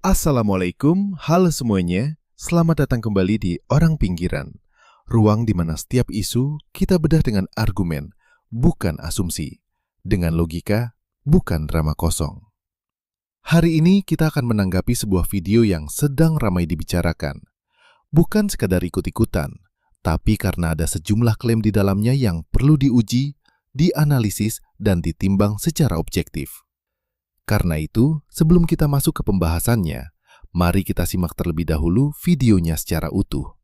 Assalamualaikum, halo semuanya. Selamat datang kembali di Orang Pinggiran. Ruang di mana setiap isu kita bedah dengan argumen, bukan asumsi. Dengan logika, bukan drama kosong. Hari ini kita akan menanggapi sebuah video yang sedang ramai dibicarakan. Bukan sekadar ikut-ikutan, tapi karena ada sejumlah klaim di dalamnya yang perlu diuji, dianalisis, dan ditimbang secara objektif. Karena itu, sebelum kita masuk ke pembahasannya, mari kita simak terlebih dahulu videonya secara utuh.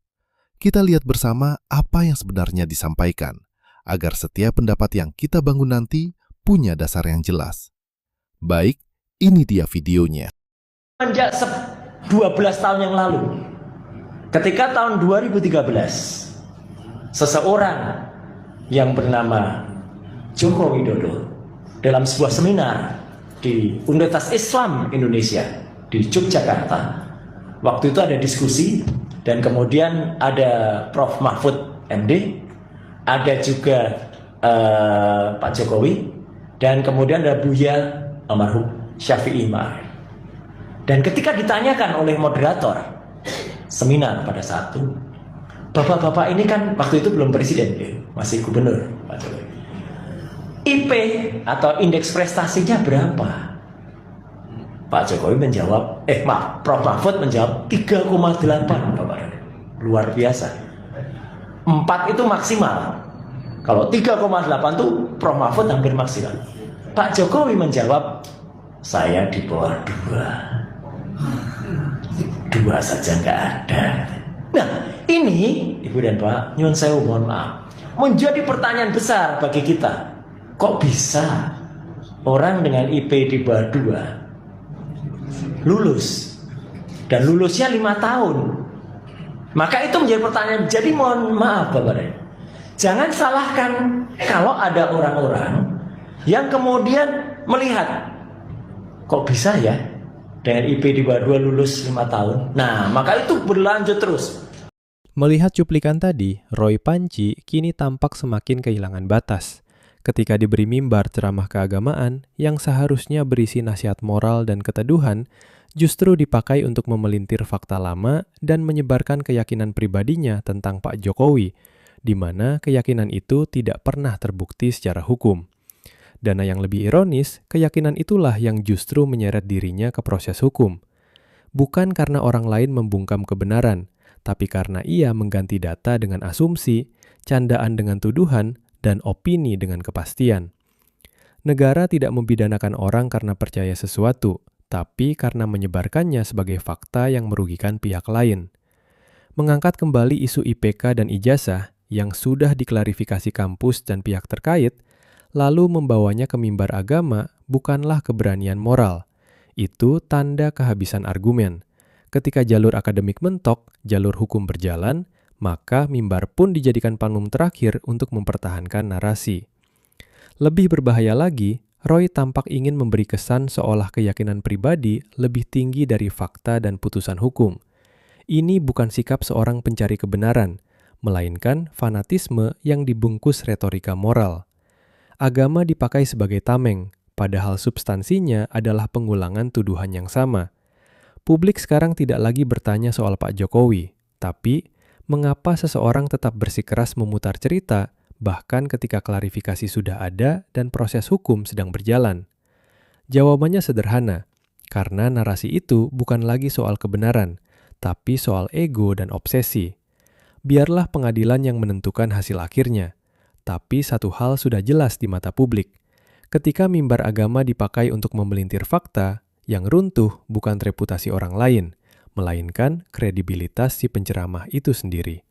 Kita lihat bersama apa yang sebenarnya disampaikan, agar setiap pendapat yang kita bangun nanti punya dasar yang jelas. Baik, ini dia videonya. Sejak 12 tahun yang lalu, ketika tahun 2013, seseorang yang bernama Joko Widodo dalam sebuah seminar di Universitas Islam Indonesia di Yogyakarta, waktu itu ada diskusi dan kemudian ada Prof. Mahfud MD, ada juga Pak Jokowi, dan kemudian ada Buya almarhum Syafi'i Ma'arif. Dan ketika ditanyakan oleh moderator seminar pada saat itu, bapak-bapak ini kan waktu itu belum presiden, masih gubernur Pak Jokowi, IP atau indeks prestasinya berapa? Pak Jokowi menjawab, Prof. Mahfud menjawab 3,8, Bapak. Luar biasa. 4 itu maksimal. Kalau 3,8 itu Prof. Mahfud hampir maksimal. Pak Jokowi menjawab, saya di bawah 2 saja nggak ada. Nah, ini Ibu dan Pak, nyuwun sewu, mohon maaf, menjadi pertanyaan besar bagi kita. Kok bisa orang dengan IP di bawah 2 lulus, dan lulusnya 5 tahun? Maka itu menjadi pertanyaan. Jadi mohon maaf Bapak, jangan salahkan kalau ada orang-orang yang kemudian melihat, kok bisa ya dengan IP di bawah 2 lulus 5 tahun. Nah, maka itu berlanjut terus. Melihat cuplikan tadi, Roy Panci kini tampak semakin kehilangan batas ketika diberi mimbar ceramah keagamaan yang seharusnya berisi nasihat moral dan keteduhan, justru dipakai untuk memelintir fakta lama dan menyebarkan keyakinan pribadinya tentang Pak Jokowi, di mana keyakinan itu tidak pernah terbukti secara hukum. Dan yang lebih ironis, keyakinan itulah yang justru menyeret dirinya ke proses hukum. Bukan karena orang lain membungkam kebenaran, tapi karena ia mengganti data dengan asumsi, candaan dengan tuduhan, dan opini dengan kepastian. Negara tidak membidanakan orang karena percaya sesuatu, tapi karena menyebarkannya sebagai fakta yang merugikan pihak lain. Mengangkat kembali isu IPK dan ijazah yang sudah diklarifikasi kampus dan pihak terkait, lalu membawanya ke mimbar agama bukanlah keberanian moral. Itu tanda kehabisan argumen. Ketika jalur akademik mentok, jalur hukum berjalan, maka mimbar pun dijadikan panggung terakhir untuk mempertahankan narasi. Lebih berbahaya lagi, Roy tampak ingin memberi kesan seolah keyakinan pribadi lebih tinggi dari fakta dan putusan hukum. Ini bukan sikap seorang pencari kebenaran, melainkan fanatisme yang dibungkus retorika moral. Agama dipakai sebagai tameng, padahal substansinya adalah pengulangan tuduhan yang sama. Publik sekarang tidak lagi bertanya soal Pak Jokowi, tapi mengapa seseorang tetap bersikeras memutar cerita, bahkan ketika klarifikasi sudah ada dan proses hukum sedang berjalan? Jawabannya sederhana, karena narasi itu bukan lagi soal kebenaran, tapi soal ego dan obsesi. Biarlah pengadilan yang menentukan hasil akhirnya, tapi satu hal sudah jelas di mata publik. Ketika mimbar agama dipakai untuk memelintir fakta, yang runtuh bukan reputasi orang lain, melainkan kredibilitas si penceramah itu sendiri.